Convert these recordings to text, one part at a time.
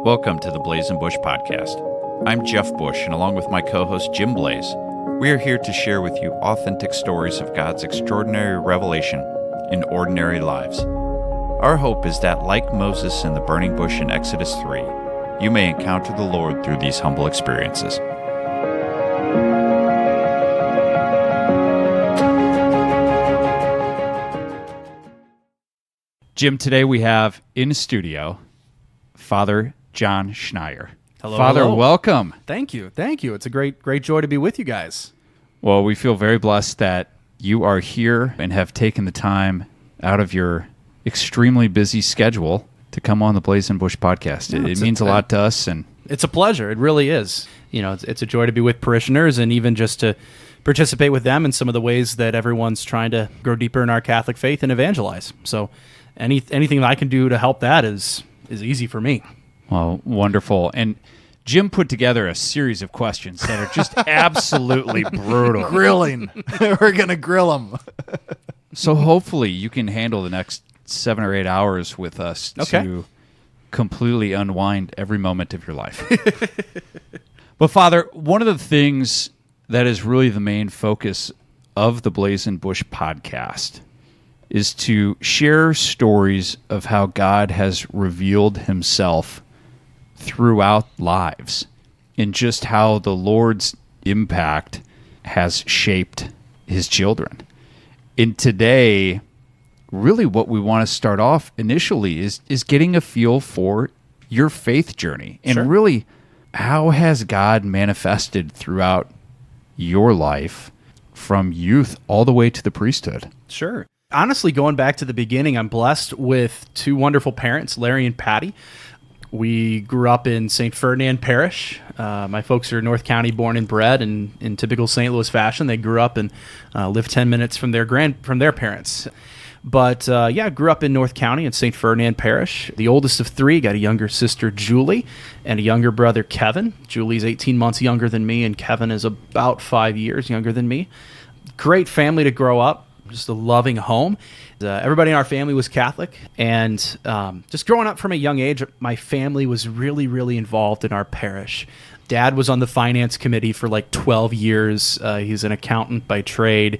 Welcome to the Blaze and Bush podcast. I'm Jeff Bush, and along with my co-host Jim Blaze, we are here to share with you authentic stories of God's extraordinary revelation in ordinary lives. Our hope is that, like Moses in the burning bush in Exodus 3, you may encounter the Lord through these humble experiences. Jim, today we have in studio Father John Schneier. Hello, Father, hello. welcome. Thank you. It's a great joy to be with you guys. Well, we feel very blessed that you are here and have taken the time out of your extremely busy schedule to come on the Blaze and Bush podcast. It means a lot to us, and it's a pleasure. It really is. You know, it's a joy to be with parishioners and even just to participate with them in some of the ways that everyone's trying to grow deeper in our Catholic faith and evangelize. So anything that I can do to help that is easy for me. well, wonderful. And Jim put together a series of questions that are just absolutely brutal. Grilling. We're going to grill them. So hopefully you can handle the next 7 or 8 hours with us to completely unwind every moment of your life. But Father, one of the things that is really the main focus of the Blaze and Bush podcast is to share stories of how God has revealed himself throughout lives and just how the Lord's impact has shaped his children. And today, really what we want to start off initially is getting a feel for your faith journey and really how has God manifested throughout your life from youth all the way to the priesthood? Sure. Honestly, going back to the beginning, I'm blessed with two wonderful parents, Larry and Patty. We grew up in St. Ferdinand Parish. My folks are North County born and bred, and in typical St. Louis fashion, they grew up and lived 10 minutes from their parents. But grew up in North County in St. Ferdinand Parish. The oldest of three, got a younger sister, Julie, and a younger brother, Kevin. Julie's 18 months younger than me, and Kevin is about 5 years younger than me. Great family to grow up. Just a loving home. Everybody in our family was Catholic, and just growing up from a young age, my family was really, really involved in our parish. Dad was on the finance committee for like 12 years. He's an accountant by trade.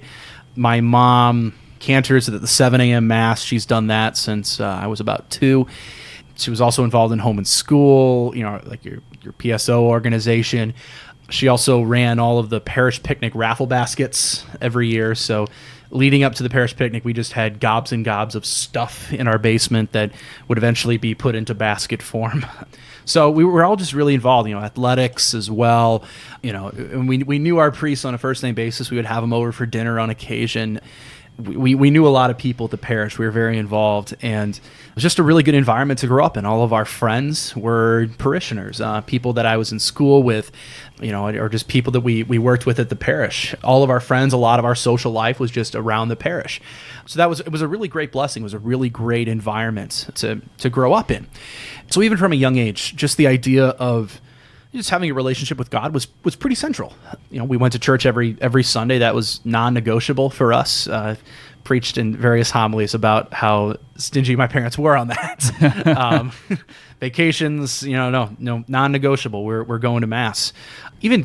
My mom cantors at the 7 a.m. Mass. She's done that since I was about 2. She was also involved in home and school, like your PSO organization. She also ran all of the parish picnic raffle baskets every year, so leading up to the parish picnic, we just had gobs and gobs of stuff in our basement that would eventually be put into basket form. So we were all just really involved, athletics as well. And we knew our priests on a first-name basis. We would have them over for dinner on occasion. We knew a lot of people at the parish. We were very involved, and it was just a really good environment to grow up in. All of our friends were parishioners, people that I was in school with, or just people that we worked with at the parish. All of our friends, a lot of our social life was just around the parish. So it was a really great blessing. It was a really great environment to grow up in. So even from a young age, just the idea of just having a relationship with God was pretty central. We went to church every Sunday. That was non-negotiable for us. Preached in various homilies about how stingy my parents were on that. Vacations, no, non-negotiable. We're going to Mass. Even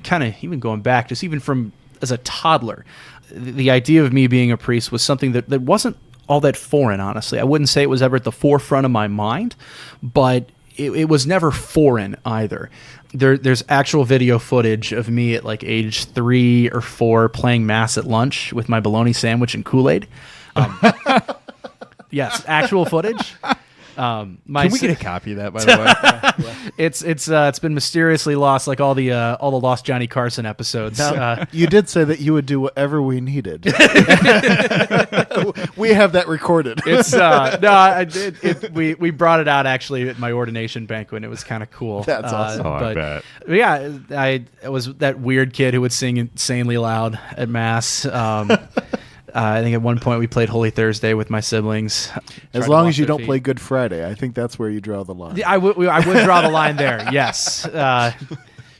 going back, just even from as a toddler, the idea of me being a priest was something that wasn't all that foreign, honestly. I wouldn't say it was ever at the forefront of my mind, but it was never foreign either. There's actual video footage of me at like age 3 or 4 playing Mass at lunch with my bologna sandwich and Kool-Aid. Yes, actual footage. Can we get a copy of that, by the way? It's been mysteriously lost, like all the Lost Johnny Carson episodes. Now, you did say that you would do whatever we needed. We have that recorded. We brought it out actually at my ordination banquet. It was kind of cool. That's awesome. I bet. Yeah, I was that weird kid who would sing insanely loud at Mass. I think at one point we played Holy Thursday with my siblings. As long as you don't play Good Friday, I think that's where you draw the line. I would draw the line there. Yes,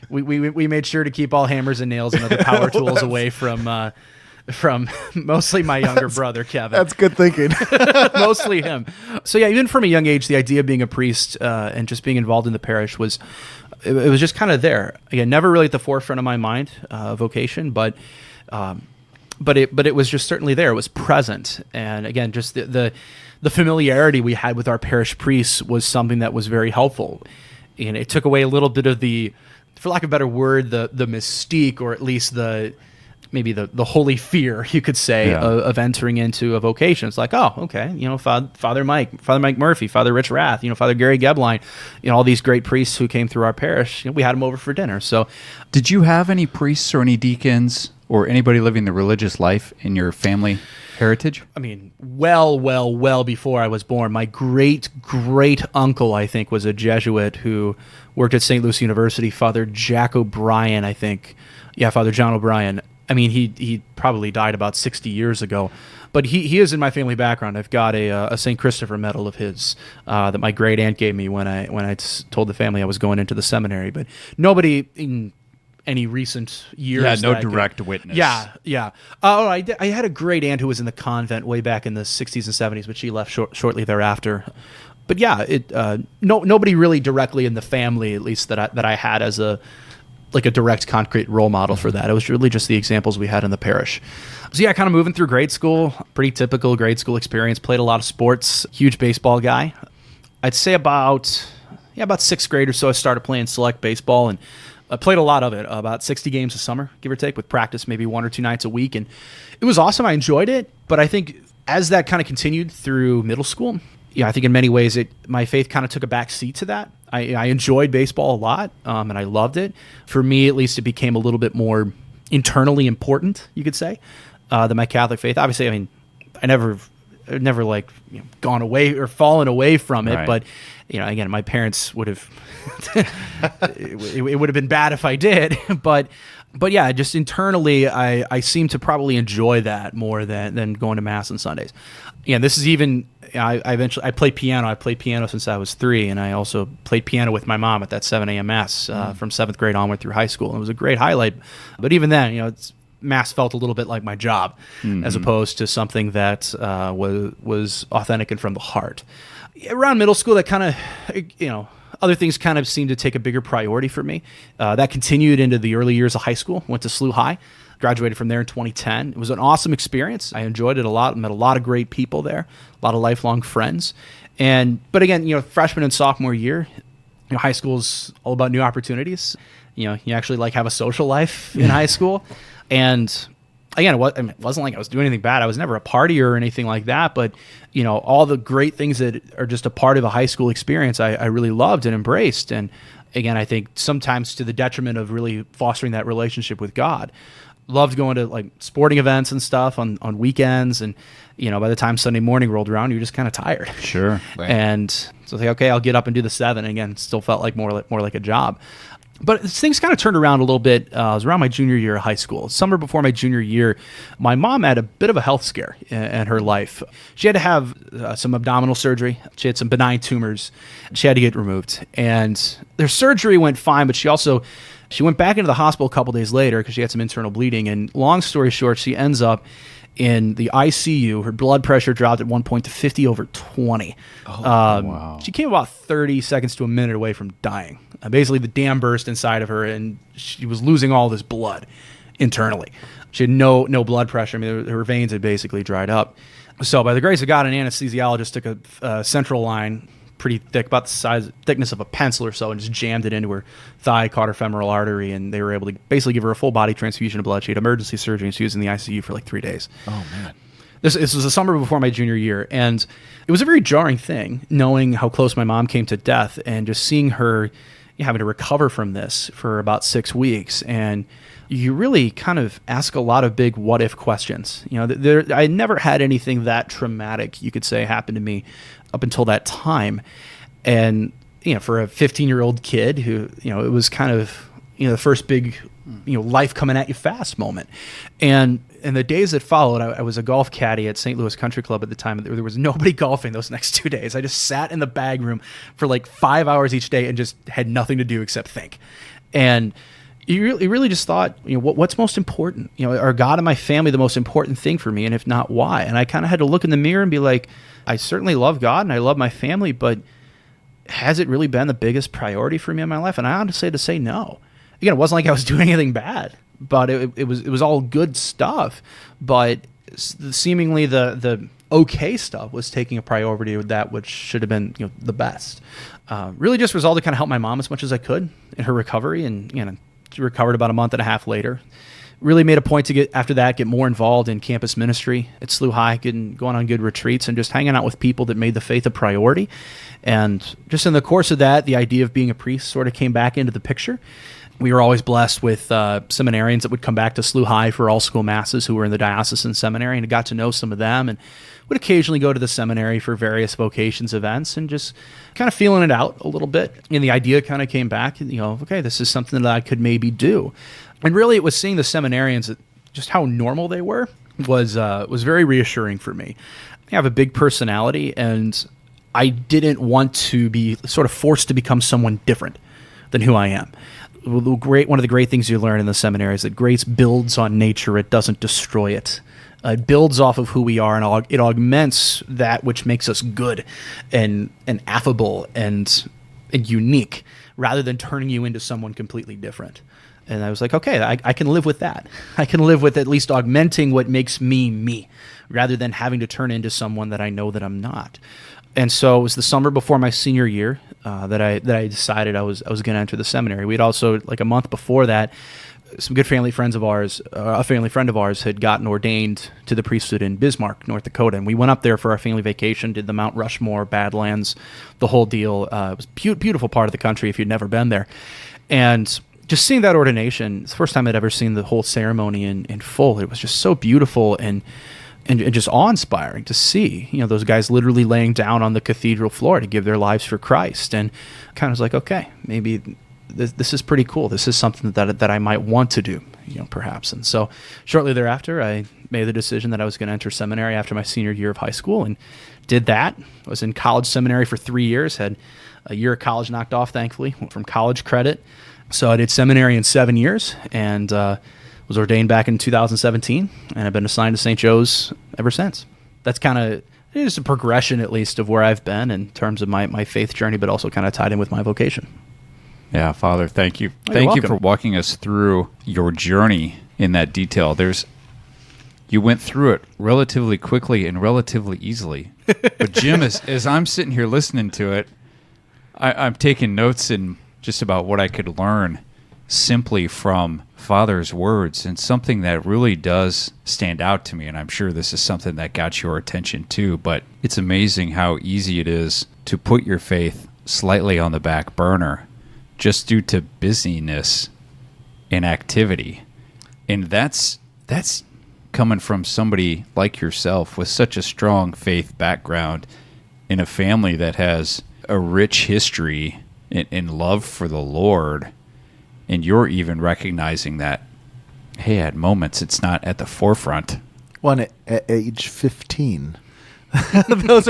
we made sure to keep all hammers and nails and other power tools away from from mostly my younger brother, Kevin. That's good thinking. Mostly him. So yeah, even from a young age, the idea of being a priest and just being involved in the parish was just kind of there. Again, never really at the forefront of my mind, vocation, but it was just certainly there. It was present, and again, just the familiarity we had with our parish priests was something that was very helpful, and it took away a little bit of the, for lack of a better word, the mystique, or at least maybe the holy fear, you could say, of entering into a vocation. It's like, oh, okay, Father Mike Murphy, Father Rich Rath, Father Gary Gebline, all these great priests who came through our parish. We had them over for dinner. So, did you have any priests or any deacons or anybody living the religious life in your family heritage? I mean, well before I was born. My great uncle, I think, was a Jesuit who worked at St. Louis University. Father Jack O'Brien, I think. Yeah, Father John O'Brien. I mean, he probably died about 60 years ago, but he is in my family background. I've got a St. Christopher medal of his that my great aunt gave me when I told the family I was going into the seminary. But nobody in any recent years. Yeah, no direct witness. Yeah. I had a great aunt who was in the convent way back in the 60s and 70s, but she left shortly thereafter. But yeah, nobody really directly in the family, at least that I had as a direct concrete role model for that. It was really just the examples we had in the parish. So yeah, kind of moving through grade school, pretty typical grade school experience, played a lot of sports, huge baseball guy. I'd say about sixth grade or so, I started playing select baseball, and I played a lot of it, about 60 games a summer, give or take, with practice maybe 1 or 2 nights a week. And it was awesome. I enjoyed it. But I think as that kind of continued through middle school, I think in many ways my faith kind of took a back seat to that. I enjoyed baseball a lot, and I loved it. For me, at least, it became a little bit more internally important, you could say, than my Catholic faith. Obviously, I mean, I never gone away or fallen away from it, right. But again, my parents would have it would have been bad if I did. But yeah, just internally, I seem to probably enjoy that more than going to Mass on Sundays. Yeah, this is even. I played piano. I played piano since I was 3, and I also played piano with my mom at that 7 a.m. Mass from 7th grade onward through high school. And it was a great highlight. But even then, Mass felt a little bit like my job, as opposed to something that was authentic and from the heart. Around middle school, that kind of, other things kind of seemed to take a bigger priority for me. That continued into the early years of high school. Went to SLU High. Graduated from there in 2010. It was an awesome experience. I enjoyed it a lot. Met a lot of great people there, a lot of lifelong friends. But again, freshman and sophomore year, high school's all about new opportunities. You actually have a social life in high school. And again, it wasn't like I was doing anything bad. I was never a partier or anything like that. But all the great things that are just a part of a high school experience, I really loved and embraced. And again, I think sometimes to the detriment of really fostering that relationship with God. Loved going to sporting events and stuff on weekends, and by the time Sunday morning rolled around, you're just kind of tired. Sure. Right. And so I think, okay, I'll get up and do the 7. Again, still felt more like a job. But things kind of turned around a little bit. It was around my junior year of high school. Summer before my junior year, my mom had a bit of a health scare in her life. She had to have some abdominal surgery. She had some benign tumors. She had to get removed. And their surgery went fine, but she went back into the hospital a couple days later because she had some internal bleeding. And long story short, she ends up in the ICU. Her blood pressure dropped at one point to 50/20. Wow. She came about 30 seconds to a minute away from dying. Basically, the dam burst inside of her, and she was losing all this blood internally. She had no blood pressure. I mean, her veins had basically dried up. So by the grace of God, an anesthesiologist took a central line, pretty thick, about the thickness of a pencil or so, and just jammed it into her thigh, caught her femoral artery, and they were able to basically give her a full body transfusion of blood. She had emergency surgery, and she was in the ICU for 3 days. Oh, man. This was the summer before my junior year, and it was a very jarring thing, knowing how close my mom came to death, and just seeing her having to recover from this for about 6 weeks. And you really kind of ask a lot of big what-if questions. I never had anything that traumatic, you could say, happen to me up until that time. And, for a 15-year-old kid who, it was kind of, the first big, life coming at you fast moment. And in the days that followed, I was a golf caddy at St. Louis Country Club at the time. There was nobody golfing those next 2 days. I just sat in the bag room for 5 hours each day and just had nothing to do except think. And you really just thought, what's most important? Are God and my family the most important thing for me? And if not, why? And I kind of had to look in the mirror and be like, I certainly love God and I love my family, but has it really been the biggest priority for me in my life? And I honestly had to say no. Again, it wasn't like I was doing anything bad, but it was all good stuff. But seemingly the okay stuff was taking a priority with that which should have been the best. Really just resolved to kind of help my mom as much as I could in her recovery, and she recovered about a month and a half later. Really made a point to get more involved in campus ministry at SLU High, going on good retreats and just hanging out with people that made the faith a priority. And just in the course of that, the idea of being a priest sort of came back into the picture. We were always blessed with seminarians that would come back to SLU High for all school masses who were in the diocesan seminary, and I got to know some of them and would occasionally go to the seminary for various vocations events and just kind of feeling it out a little bit. And the idea kind of came back, okay, this is something that I could maybe do. And really it was seeing the seminarians, just how normal they were, was very reassuring for me. I have a big personality, and I didn't want to be sort of forced to become someone different than who I am. One of the great things you learn in the seminary is that grace builds on nature. It doesn't destroy it. It builds off of who we are, and it augments that which makes us good and affable and unique, rather than turning you into someone completely different. And I was like, okay, I can live with that. I can live with at least augmenting what makes me, rather than having to turn into someone that I know that I'm not. And so it was the summer before my senior year that I decided I was going to enter the seminary. We'd also, like a month before that, some good family friends of ours, a family friend of ours had gotten ordained to the priesthood in Bismarck, North Dakota. And we went up there for our family vacation, did the Mount Rushmore, Badlands, the whole deal. It was a beautiful part of the country if you'd never been there. And just seeing that ordination, it's the first time I'd ever seen the whole ceremony in full. It was just so beautiful and just awe-inspiring to see, those guys literally laying down on the cathedral floor to give their lives for Christ. And kind of was like, okay, maybe this is pretty cool. This is something that I might want to do, perhaps. And so shortly thereafter, I made the decision that I was going to enter seminary after my senior year of high school, and did that. I was in college seminary for 3 years, had a year of college knocked off, thankfully, from college credit. So I did seminary in 7 years, and was ordained back in 2017, and I've been assigned to St. Joe's ever since. That's kind of just a progression, at least, of where I've been in terms of my faith journey, but also kind of tied in with my vocation. Yeah, Father, thank you. Thank you for walking us through your journey in that detail. You went through it relatively quickly and relatively easily. But Jim, as I'm sitting here listening to it, I'm taking notes in just about what I could learn simply from Father's words, and something that really does stand out to me, and I'm sure this is something that got your attention too, but it's amazing how easy it is to put your faith slightly on the back burner just due to busyness and activity. And that's coming from somebody like yourself with such a strong faith background in a family that has a rich history in love for the Lord. And you're even recognizing that, hey, at moments it's not at the forefront. One at age 15. Those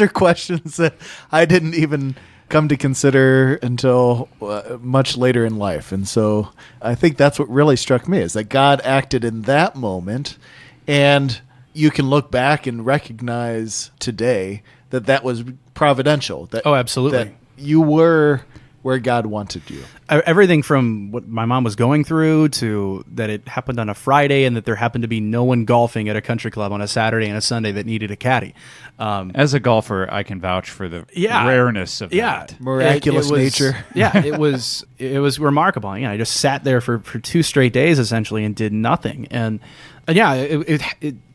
are questions that I didn't even come to consider until much later in life. And so I think that's what really struck me, is that God acted in that moment, and you can look back and recognize today that was providential. Absolutely. That you were where God wanted you. Everything from what my mom was going through to that it happened on a Friday, and that there happened to be no one golfing at a country club on a Saturday and a Sunday that needed a caddy. As a golfer, I can vouch for the rareness of that. Miraculous nature. Yeah, it was remarkable. I just sat there for 2 straight days essentially and did nothing. And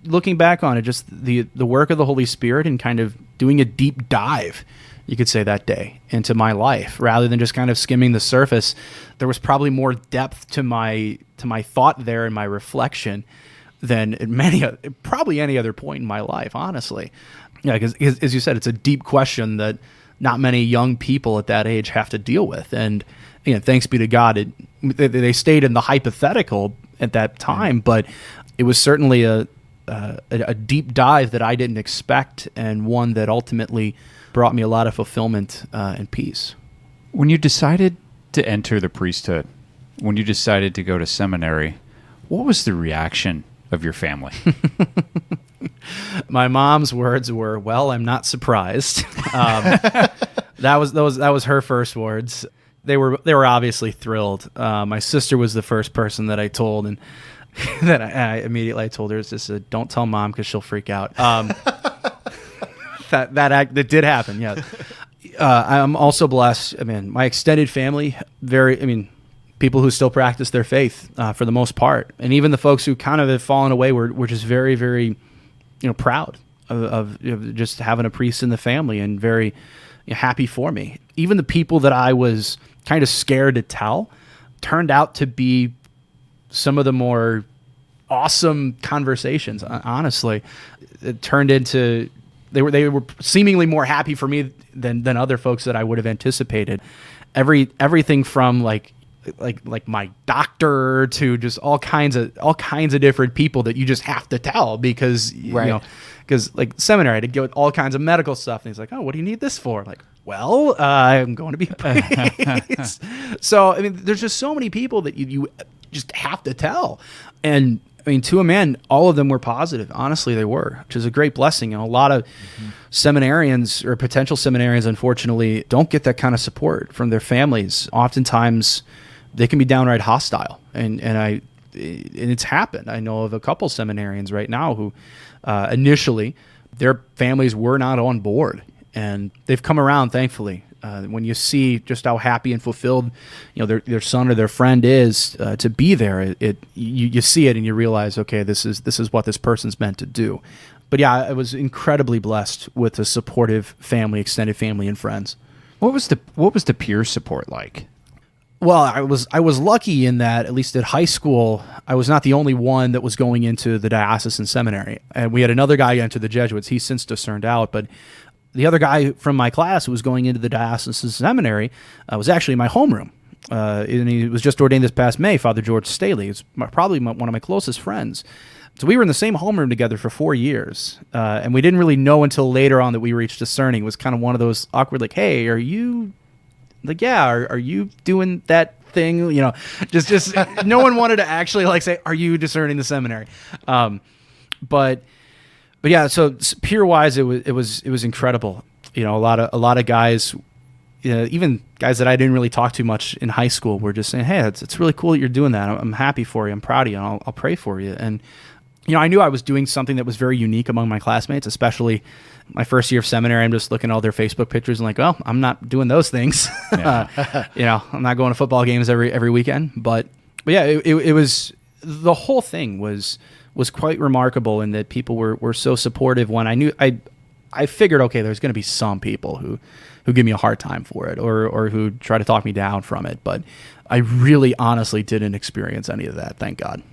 looking back on it, just the work of the Holy Spirit and kind of doing a deep dive, you could say, that day into my life, rather than just kind of skimming the surface. There was probably more depth to my thought there and my reflection than at probably any other point in my life, honestly. Yeah, because as you said, it's a deep question that not many young people at that age have to deal with. And thanks be to God, they stayed in the hypothetical at that time, but it was certainly a deep dive that I didn't expect, and one that ultimately brought me a lot of fulfillment and peace. When you decided to enter the priesthood, when you decided to go to seminary, what was the reaction of your family? My mom's words were, "Well, I'm not surprised." That was her first words. They were obviously thrilled. My sister was the first person that I told, and that I immediately told her, "Just don't tell Mom because she'll freak out." That did happen. Yeah. I'm also blessed. I mean, my extended family, people who still practice their faith for the most part, and even the folks who kind of have fallen away, were just very, very, proud of just having a priest in the family, and very happy for me. Even the people that I was kind of scared to tell turned out to be some of the more awesome conversations. Honestly, it turned into they were seemingly more happy for me than other folks that I would have anticipated. Everything from like my doctor to just all kinds of different people that you just have to tell because because like seminary, I had to go with all kinds of medical stuff. And he's like, "Oh, what do you need this for?" I'm like, "Well, I'm going to be a priest." So, I mean, there's just so many people that you just have to tell. And I mean, to a man, all of them were positive. Honestly, they were, which is a great blessing. And a lot of seminarians or potential seminarians, unfortunately, don't get that kind of support from their families. Oftentimes, they can be downright hostile. And it's happened. I know of a couple seminarians right now who initially their families were not on board, and they've come around, thankfully. When you see just how happy and fulfilled, their son or their friend is to be there, you see it and you realize, okay, this is what this person's meant to do. But yeah, I was incredibly blessed with a supportive family, extended family, and friends. What was the peer support like? Well, I was lucky in that, at least at high school, I was not the only one that was going into the diocesan seminary. And we had another guy enter the Jesuits. He's since discerned out, but the other guy from my class who was going into the diocesan seminary was actually in my homeroom. And he was just ordained this past May, Father George Staley. He's probably one of my closest friends. So we were in the same homeroom together for 4 years. And we didn't really know until later on that we reached discerning. It was kind of one of those awkward, like, "Hey, are you... Like, yeah, are you doing that thing?" Just no one wanted to actually like say, "Are you discerning the seminary?" But yeah, so peer wise, it was incredible. A lot of guys, even guys that I didn't really talk to much in high school, were just saying, "Hey, it's really cool that you're doing that. I'm happy for you. I'm proud of you. And I'll pray for you." And I knew I was doing something that was very unique among my classmates, especially my first year of seminary. I'm just looking at all their Facebook pictures and like, well, I'm not doing those things. Yeah. I'm not going to football games every weekend. But yeah, it was, the whole thing was quite remarkable in that people were so supportive. When I figured, okay, there's going to be some people who give me a hard time for it or who try to talk me down from it. But I really honestly didn't experience any of that. Thank God.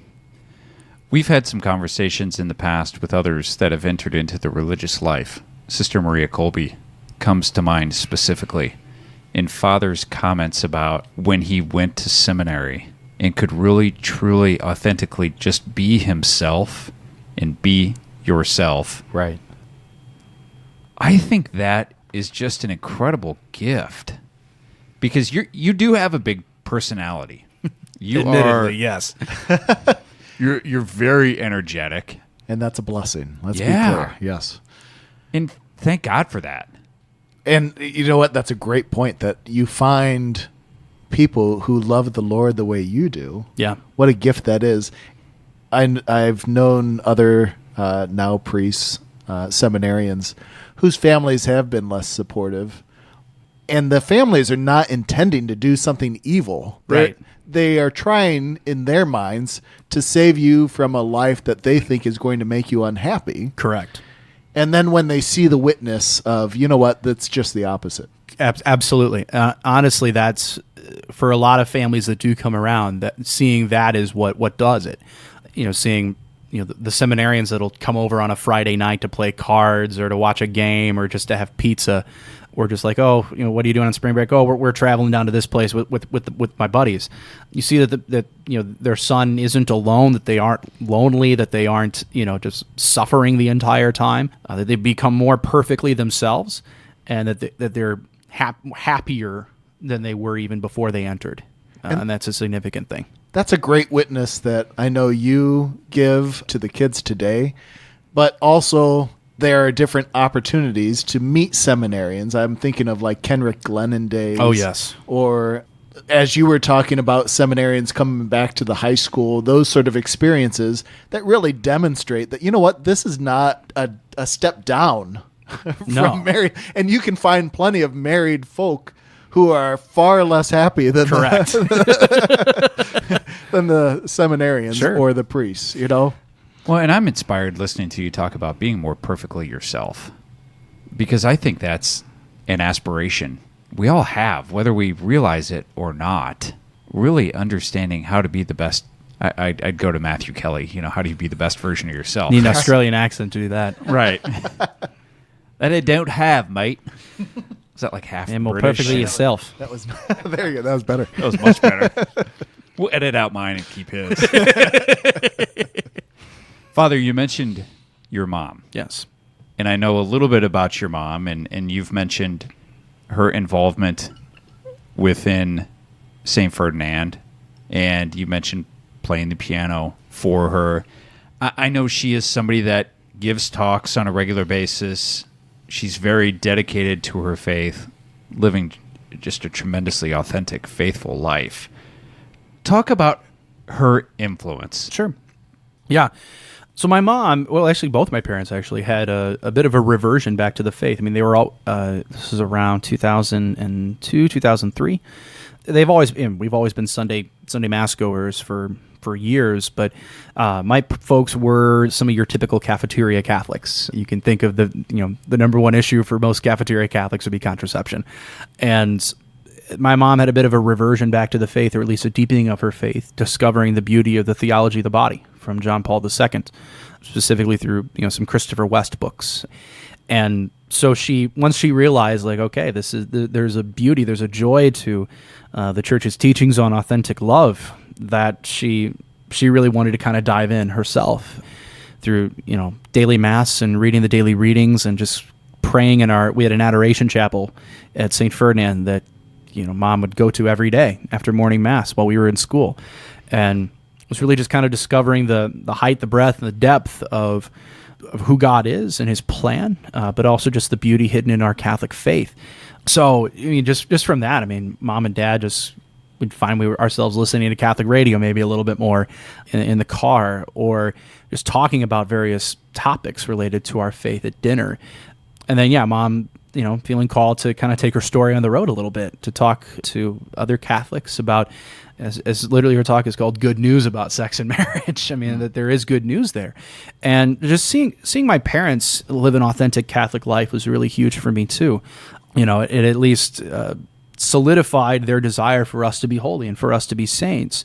We've had some conversations in the past with others that have entered into the religious life. Sister Maria Colby comes to mind specifically in Father's comments about when he went to seminary and could really, truly, authentically just be himself and be yourself. Right. I think that is just an incredible gift because you do have a big personality. Admittedly, yes. You're very energetic. And that's a blessing. Let's be clear. Yes. And thank God for that. And you know what? That's a great point, that you find people who love the Lord the way you do. Yeah. What a gift that is. I've known other now priests, seminarians, whose families have been less supportive. And the families are not intending to do something evil. Right. They are trying, in their minds, to save you from a life that they think is going to make you unhappy. Correct. And then when they see the witness of, you know what, that's just the opposite. Absolutely. Honestly, that's for a lot of families that do come around, that seeing that is what does it. Seeing the seminarians that'll come over on a Friday night to play cards or to watch a game or just to have pizza. Or just like, oh, what are you doing on spring break? Oh, we're traveling down to this place with my buddies. You see that their son isn't alone, that they aren't lonely, that they aren't just suffering the entire time. That they become more perfectly themselves, and that they're happier than they were even before they entered. and that's a significant thing. That's a great witness that I know you give to the kids today, but also there are different opportunities to meet seminarians. I'm thinking of like Kenrick Glennon days. Oh, yes. Or as you were talking about seminarians coming back to the high school, those sort of experiences that really demonstrate that, you know what, this is not a step down from married. And you can find plenty of married folk who are far less happy than Correct. than the seminarians or the priests, you know? Well, and I'm inspired listening to you talk about being more perfectly yourself, because I think that's an aspiration we all have, whether we realize it or not, really understanding how to be the best. I'd go to Matthew Kelly, how do you be the best version of yourself? Need an Australian accent to do that. Right. That I don't have, mate. Is that like half and more British? Perfectly yourself. That was there you go. That was better. That was much better. We'll edit out mine and keep his. Father, you mentioned your mom. Yes. And I know a little bit about your mom, and you've mentioned her involvement within St. Ferdinand, and you mentioned playing the piano for her. I know she is somebody that gives talks on a regular basis. She's very dedicated to her faith, living just a tremendously authentic, faithful life. Talk about her influence. Sure. Yeah. So my mom, well, actually both my parents actually had a bit of a reversion back to the faith. I mean, they were all, this is around 2002, 2003. We've always been Sunday Mass goers for years, but my folks were some of your typical cafeteria Catholics. You can think of the number one issue for most cafeteria Catholics would be contraception. And my mom had a bit of a reversion back to the faith, or at least a deepening of her faith, discovering the beauty of the theology of the body from John Paul II, specifically through some Christopher West books. And so once she realized, like, okay, there's a beauty, there's a joy to the Church's teachings on authentic love, that she really wanted to kind of dive in herself through daily Mass and reading the daily readings and just praying we had an adoration chapel at St. Ferdinand that Mom would go to every day after morning Mass while we were in school, and it was really just kind of discovering the height, the breadth, and the depth of who God is and His plan, but also just the beauty hidden in our Catholic faith. So just from that, Mom and Dad we'd find ourselves listening to Catholic radio maybe a little bit more in the car, or just talking about various topics related to our faith at dinner. And then, Mom, feeling called to kind of take her story on the road a little bit, to talk to other Catholics about, as literally her talk is called, good news about sex and marriage. That there is good news there. And just seeing my parents live an authentic Catholic life was really huge for me too. It at least solidified their desire for us to be holy and for us to be saints,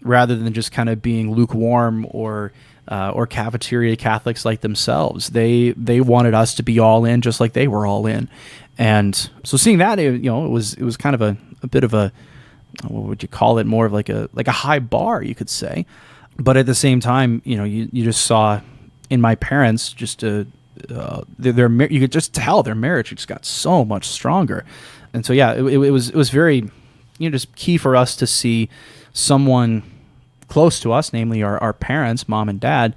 rather than just kind of being lukewarm or cafeteria Catholics like themselves. They wanted us to be all in, just like they were all in. And so seeing that, it was kind of a bit of a, what would you call it, more of like a high bar, you could say. But at the same time, you just saw in my parents just you could just tell their marriage just got so much stronger. And so it was very just key for us to see someone close to us, namely our parents, Mom and Dad,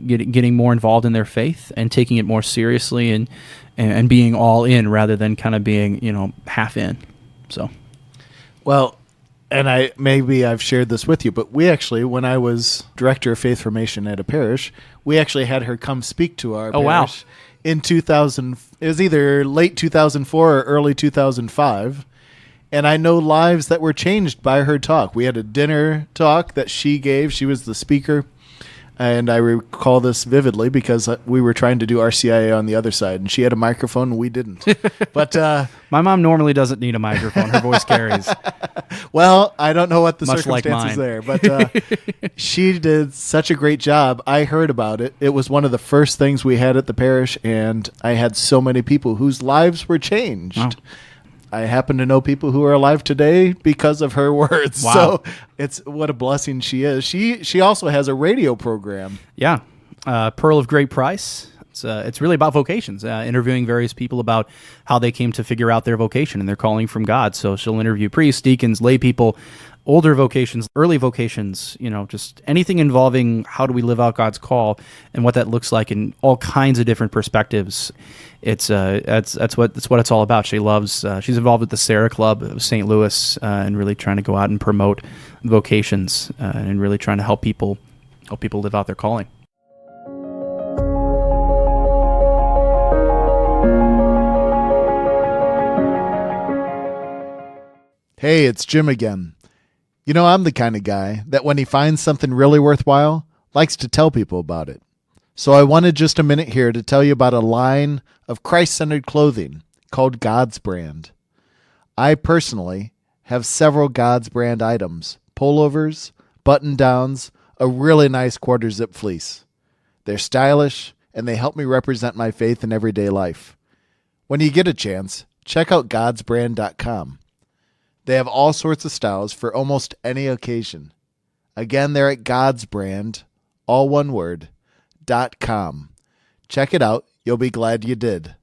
getting more involved in their faith and taking it more seriously and being all in, rather than kind of being half in. So, well, and I've shared this with you, but we actually, when I was director of faith formation at a parish, we actually had her come speak to our parish in 2000. It was either late 2004 or early 2005. And I know lives that were changed by her talk. We had a dinner talk that she gave. She was the speaker. And I recall this vividly because we were trying to do RCIA on the other side, and she had a microphone and we didn't. But my mom normally doesn't need a microphone. Her voice carries. Well, I don't know what the Much circumstances like there, but she did such a great job. I heard about it. It was one of the first things we had at the parish, and I had so many people whose lives were changed. Wow. I happen to know people who are alive today because of her words. Wow. So it's what a blessing she is. She also has a radio program. Yeah. Pearl of Great Price. It's really about vocations, interviewing various people about how they came to figure out their vocation and their calling from God. So she'll interview priests, deacons, lay people, older vocations, early vocations, just anything involving how do we live out God's call and what that looks like in all kinds of different perspectives. That's what it's all about. She's involved with the Sarah Club of St. Louis and really trying to go out and promote vocations and really trying to help people live out their calling. Hey, it's Jim again. I'm the kind of guy that when he finds something really worthwhile, likes to tell people about it. So I wanted just a minute here to tell you about a line of Christ-centered clothing called God's Brand. I personally have several God's Brand items, pullovers, button-downs, a really nice quarter-zip fleece. They're stylish, and they help me represent my faith in everyday life. When you get a chance, check out godsbrand.com. They have all sorts of styles for almost any occasion. Again, they're at God's Brand, all one word, .com. Check it out. You'll be glad you did.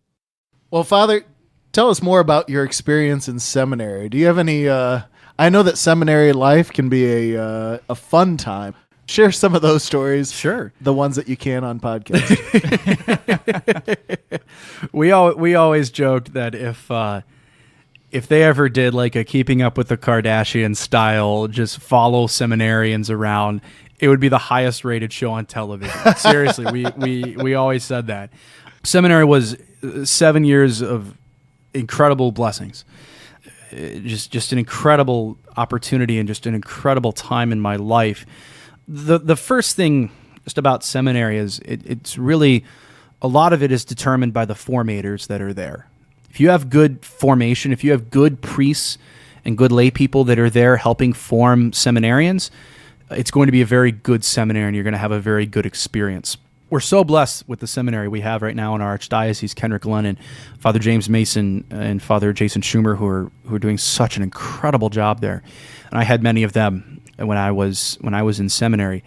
Well, Father, tell us more about your experience in seminary. Do you have any... I know that seminary life can be a fun time. Share some of those stories. Sure. The ones that you can on podcasts. We always joked that if they ever did like a Keeping Up with the Kardashians style, just follow seminarians around, it would be the highest rated show on television. Seriously, we always said that. Seminary was 7 years of incredible blessings. Just an incredible opportunity and just an incredible time in my life. The first thing just about seminary is it's really, a lot of it is determined by the formators that are there. If you have good formation, if you have good priests and good lay people that are there helping form seminarians, it's going to be a very good seminary and you're going to have a very good experience. We're so blessed with the seminary we have right now in our Archdiocese, Kenrick Glenn, Father James Mason and Father Jason Schumer, who are doing such an incredible job there. And I had many of them when I was in seminary.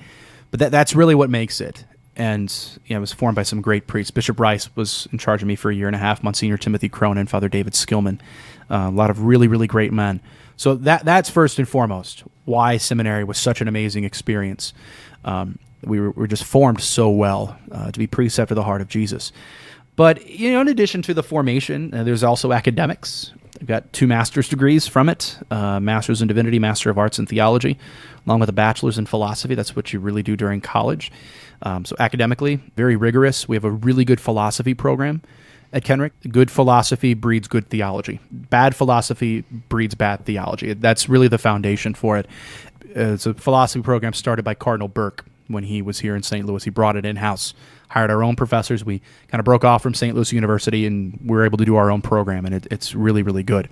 But that's really what makes it. And it was formed by some great priests. Bishop Rice was in charge of me for a year and a half, Monsignor Timothy Cronin, Father David Skillman, a lot of really, really great men. So that's first and foremost why seminary was such an amazing experience. We were just formed so well to be priests after the heart of Jesus. But in addition to the formation, there's also academics. I've got 2 master's degrees from it, Master's in Divinity, Master of Arts in Theology, along with a bachelor's in Philosophy. That's what you really do during college. So academically, very rigorous. We have a really good philosophy program at Kenrick. Good philosophy breeds good theology. Bad philosophy breeds bad theology. That's really the foundation for it. It's a philosophy program started by Cardinal Burke when he was here in St. Louis. He brought it in-house, hired our own professors. We kind of broke off from St. Louis University, and we were able to do our own program, and it's really, really good.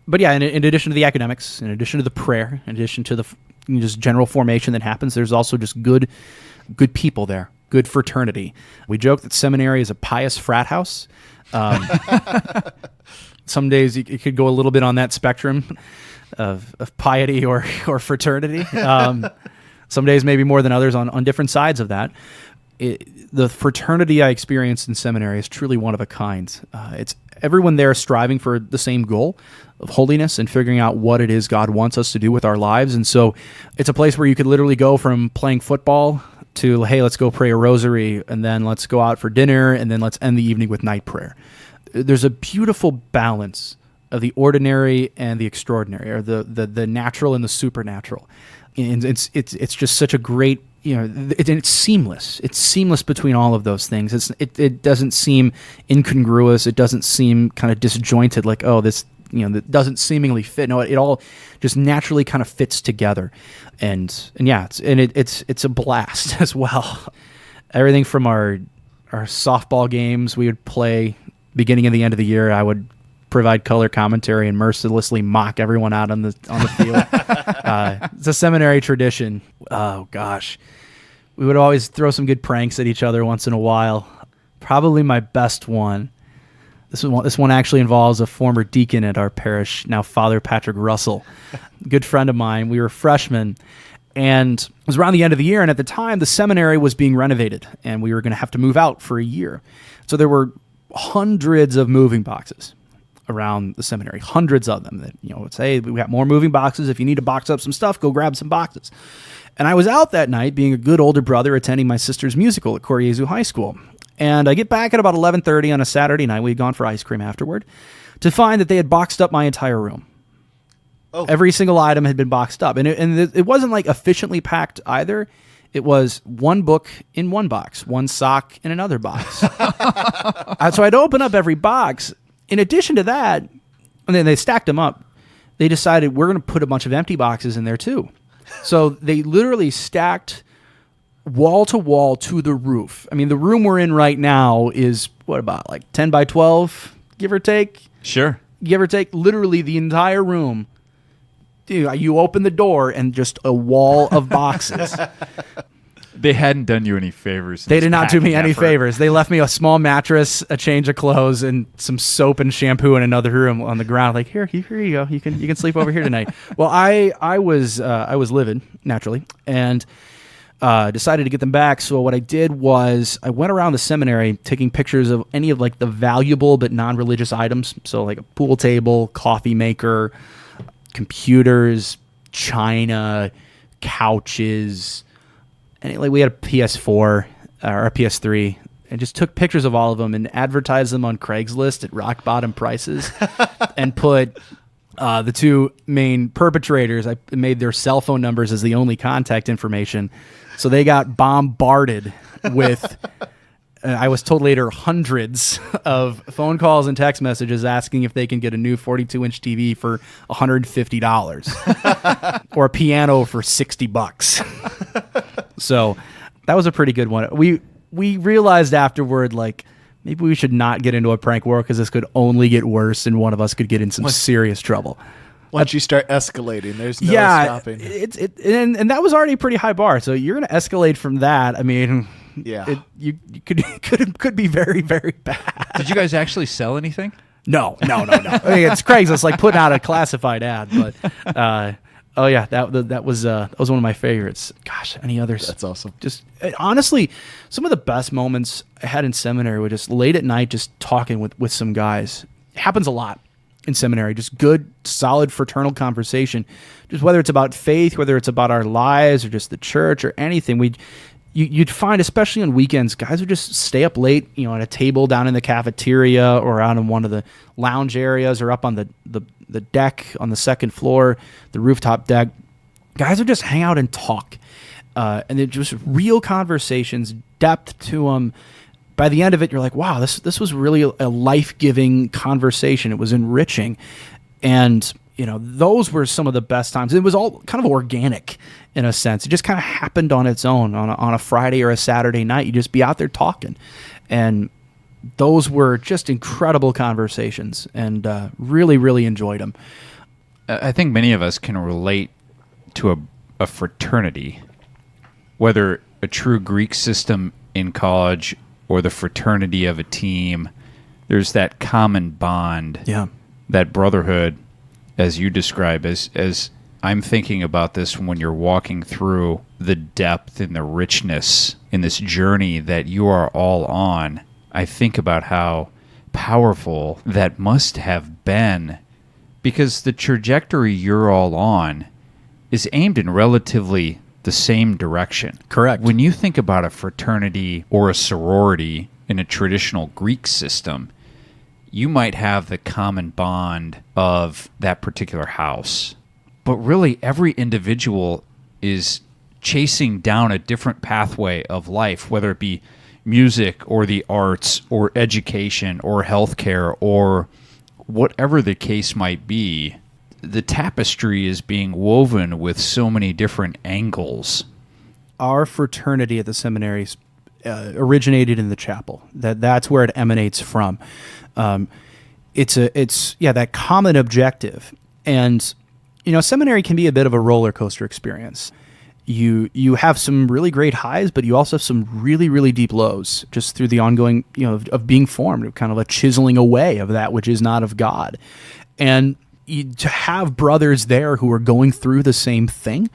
But yeah, in addition to the academics, in addition to the prayer, in addition to the just general formation that happens, there's also just good people there, good fraternity. We joke that seminary is a pious frat house. Some days it could go a little bit on that spectrum of piety or fraternity. Some days maybe more than others on different sides of that. The fraternity I experienced in seminary is truly one of a kind. It's everyone there striving for the same goal of holiness and figuring out what it is God wants us to do with our lives. And so it's a place where you could literally go from playing football to, hey, let's go pray a rosary, and then let's go out for dinner, and then let's end the evening with night prayer. There's a beautiful balance of the ordinary and the extraordinary, or the natural and the supernatural. And it's just such a great, it's seamless. It's seamless between all of those things. It doesn't seem incongruous. It doesn't seem kind of disjointed, like, oh, this, that doesn't seemingly fit. No, it all just naturally kind of fits together. And yeah, it's a blast as well. Everything from our softball games we would play beginning and the end of the year, I would provide color commentary and mercilessly mock everyone out on the field. It's a seminary tradition. Oh gosh, we would always throw some good pranks at each other once in a while. Probably my best one. This one actually involves a former deacon at our parish, now Father Patrick Russell, good friend of mine. We were freshmen, And it was around the end of the year, and at the time, the seminary was being renovated, and we were going to have to move out for a year. So there were hundreds of moving boxes around the seminary, hundreds of them that, would say, we got more moving boxes. If you need to box up some stuff, go grab some boxes. And I was out that night being a good older brother attending my sister's musical at Koryezu High School. And I get back at about 11:30 on a Saturday night. We had gone for ice cream afterward to find that they had boxed up my entire room. Oh. Every single item had been boxed up. And it wasn't like efficiently packed either. It was one book in one box, one sock in another box. So I'd open up every box. In addition to that, and then they stacked them up, they decided we're going to put a bunch of empty boxes in there too. So they literally stacked wall to wall to the roof. I mean, the room we're in right now is, what about, like 10 by 12, give or take? Sure. Give or take, literally the entire room. You open the door and just a wall of boxes. They hadn't done you any favors. They did not do me any favors. They left me a small mattress, a change of clothes, and some soap and shampoo in another room on the ground. Like, here you go. You can sleep over here tonight. Well, I was livid, naturally, and decided to get them back. So what I did was I went around the seminary taking pictures of any of like the valuable but non-religious items. So like a pool table, coffee maker, computers, china, couches. And like we had a PS4 or a PS3, and just took pictures of all of them and advertised them on Craigslist at rock bottom prices, and put the two main perpetrators. I made their cell phone numbers as the only contact information, so they got bombarded with. I was told later hundreds of phone calls and text messages asking if they can get a new 42-inch TV for $150 or a piano for $60. So that was a pretty good one. We realized afterward, like, maybe we should not get into a prank war because this could only get worse and one of us could get in some serious trouble. Once you start escalating, there's no stopping. And that was already a pretty high bar. So you're going to escalate from that. I mean... Yeah, you could be very, very bad. Did you guys actually sell anything? No. I mean, it's Craigslist, like putting out a classified ad. But that was one of my favorites. Gosh, any others? That's awesome. Just honestly, some of the best moments I had in seminary were just late at night, just talking with some guys. It happens a lot in seminary. Just good, solid fraternal conversation. Just whether it's about faith, whether it's about our lives, or just the church, or anything. You'd find, especially on weekends, guys would just stay up late, at a table down in the cafeteria or out in one of the lounge areas or up on the deck on the second floor, the rooftop deck. Guys would just hang out and talk. And it just real conversations, depth to them. By the end of it, you're like, wow, this was really a life-giving conversation. It was enriching. And those were some of the best times. It was all kind of organic in a sense. It just kind of happened on its own on a Friday or a Saturday night. You just be out there talking. And those were just incredible conversations, and really, really enjoyed them. I think many of us can relate to a fraternity, whether a true Greek system in college or the fraternity of a team. There's that common bond, that brotherhood, as you describe, as I'm thinking about this when you're walking through the depth and the richness in this journey that you are all on. I think about how powerful that must have been, because the trajectory you're all on is aimed in relatively the same direction. Correct. When you think about a fraternity or a sorority in a traditional Greek system, you might have the common bond of that particular house. But really, every individual is chasing down a different pathway of life, whether it be music or the arts or education or healthcare or whatever the case might be. The tapestry is being woven with so many different angles. Our fraternity at the seminaries originated in the chapel. That's where it emanates from. It's that common objective. And seminary can be a bit of a roller coaster experience. You have some really great highs, but you also have some really, really deep lows just through the ongoing, of being formed, kind of a chiseling away of that which is not of God. And to have brothers there who are going through the same thing,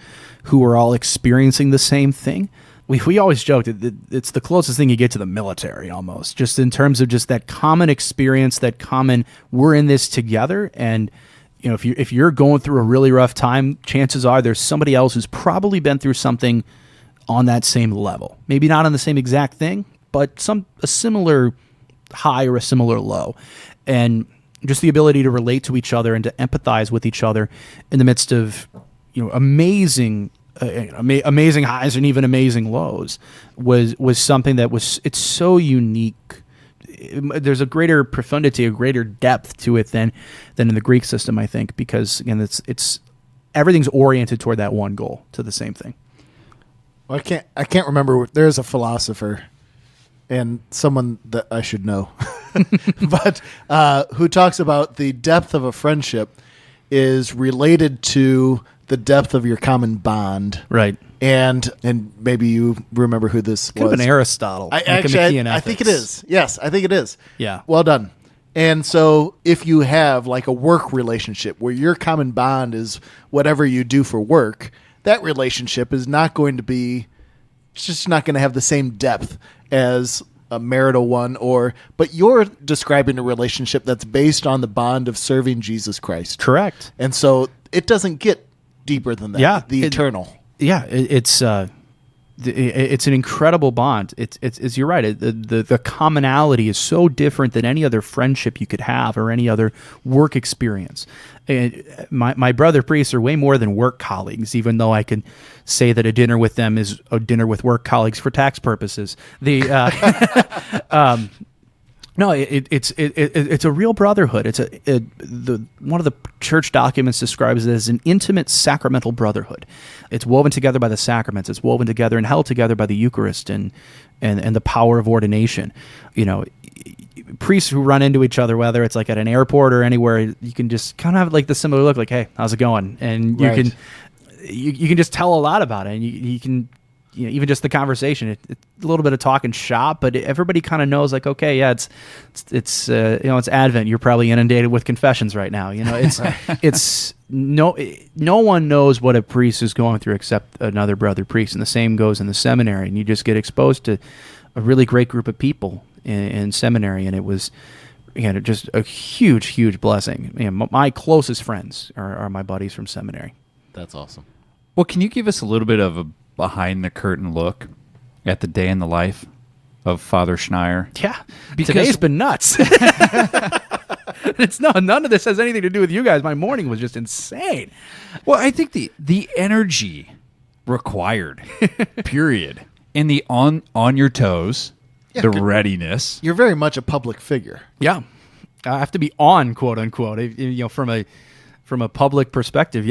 who are all experiencing the same thing. We always joked that it's the closest thing you get to the military almost, just in terms of just that common experience, that common, we're in this together. And if you're going through a really rough time, chances are there's somebody else who's probably been through something on that same level. Maybe not on the same exact thing, but a similar high or a similar low. And just the ability to relate to each other and to empathize with each other in the midst of amazing highs and even amazing lows was something that it's so unique. There's a greater profundity, a greater depth to it than in the Greek system, I think, because again, it's everything's oriented toward that one goal, to the same thing. Well, I can't remember. There's a philosopher and someone that I should know, but who talks about the depth of a friendship is related to the depth of your common bond. Right. And maybe you remember who this was. Kind of an Aristotle. I think it is. Yes, I think it is. Yeah. Well done. And so if you have like a work relationship where your common bond is whatever you do for work, that relationship is not going to be, it's just not going to have the same depth as a marital one, but you're describing a relationship that's based on the bond of serving Jesus Christ. Correct. And so it doesn't get deeper than that. Yeah. Eternal. Yeah. It's an incredible bond. It's you're right. The commonality is so different than any other friendship you could have or any other work experience. And my brother priests are way more than work colleagues, even though I can say that a dinner with them is a dinner with work colleagues for tax purposes. No, it's a real brotherhood. One of the church documents describes it as an intimate sacramental brotherhood. It's woven together by the sacraments. It's woven together and held together by the Eucharist and the power of ordination. Priests who run into each other, whether it's like at an airport or anywhere, you can just kind of have like the similar look, like, "Hey, how's it going?" And you can just tell a lot about it, and you can. Even just the conversation, it's a little bit of talking shop, but everybody kind of knows, like, okay, yeah, it's Advent. You're probably inundated with confessions right now. It's no one knows what a priest is going through except another brother priest, and the same goes in the seminary. And you just get exposed to a really great group of people in seminary, and it was just a huge, huge blessing. My closest friends are my buddies from seminary. That's awesome. Well, can you give us a little bit of a behind the curtain look at the day in the life of Father Schneier? Yeah, today's been nuts. None of this has anything to do with you guys. My morning was just insane. Well, I think the energy required, period, and the on your toes, the readiness. You're very much a public figure. Yeah, I have to be on, quote unquote. From a public perspective,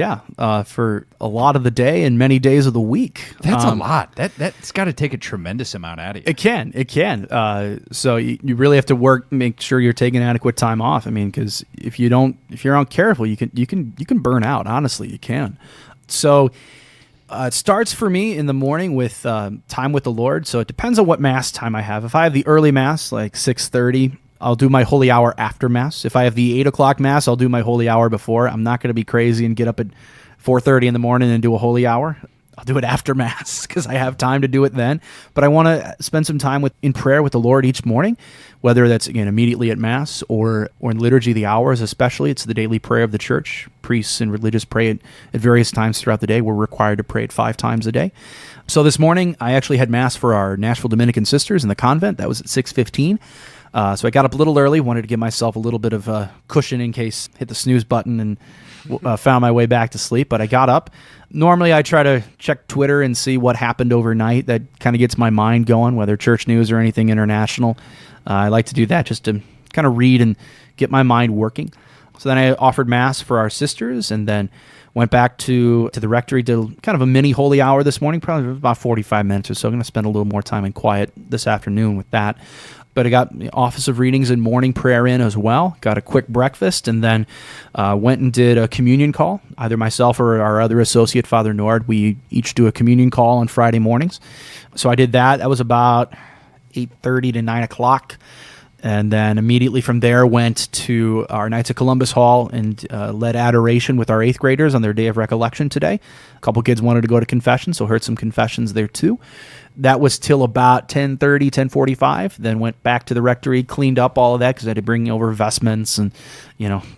for a lot of the day and many days of the week. That's a lot. That's got to take a tremendous amount out of you. It can. So you really have to make sure you're taking adequate time off. I mean, because if you're not careful, you can burn out. Honestly, you can. So it starts for me in the morning with time with the Lord. So it depends on what Mass time I have. If I have the early Mass, like 6:30. I'll do my holy hour after Mass. If I have the 8 o'clock Mass, I'll do my holy hour before. I'm not going to be crazy and get up at 4:30 in the morning and do a holy hour. I'll do it after Mass because I have time to do it then. But I want to spend some time in prayer with the Lord each morning, whether that's, again, immediately at Mass or in Liturgy of the Hours especially. It's the daily prayer of the Church. Priests and religious pray at various times throughout the day. We're required to pray it 5 times a day. So this morning, I actually had Mass for our Nashville Dominican sisters in the convent. That was at 6:15. So I got up a little early, wanted to give myself a little bit of a cushion in case hit the snooze button and found my way back to sleep. But I got up. Normally I try to check Twitter and see what happened overnight. That kind of gets my mind going, whether church news or anything international. I like to do that just to kind of read and get my mind working. So then I offered Mass for our sisters and then went back to the rectory, did kind of a mini holy hour this morning, probably about 45 minutes or so. I'm going to spend a little more time in quiet this afternoon with that. But I got the Office of Readings and morning prayer in as well. Got a quick breakfast and then went and did a communion call. Either myself or our other associate, Father Nord, we each do a communion call on Friday mornings. So I did that. That was about 8:30 to 9 o'clock. And then immediately from there went to our Knights of Columbus Hall and led adoration with our 8th graders on their day of recollection today. A couple kids wanted to go to confession, so heard some confessions there too. That was till about 10:30, 10:45. Then went back to the rectory, cleaned up all of that because I had to bring over vestments and,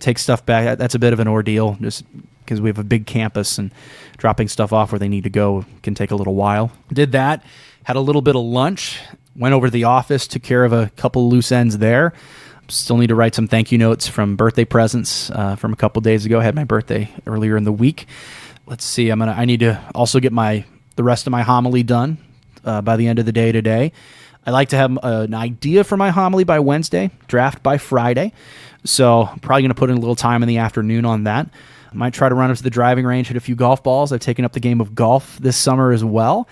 take stuff back. That's a bit of an ordeal just because we have a big campus and dropping stuff off where they need to go can take a little while. Did that, had a little bit of lunch, went over to the office, took care of a couple loose ends there. Still need to write some thank you notes from birthday presents from a couple days ago. I had my birthday earlier in the week. Let's see. I need to also get the rest of my homily done by the end of the day today. I like to have an idea for my homily by Wednesday, draft by Friday. So I'm probably going to put in a little time in the afternoon on that. I might try to run up to the driving range, hit a few golf balls. I've taken up the game of golf this summer as well.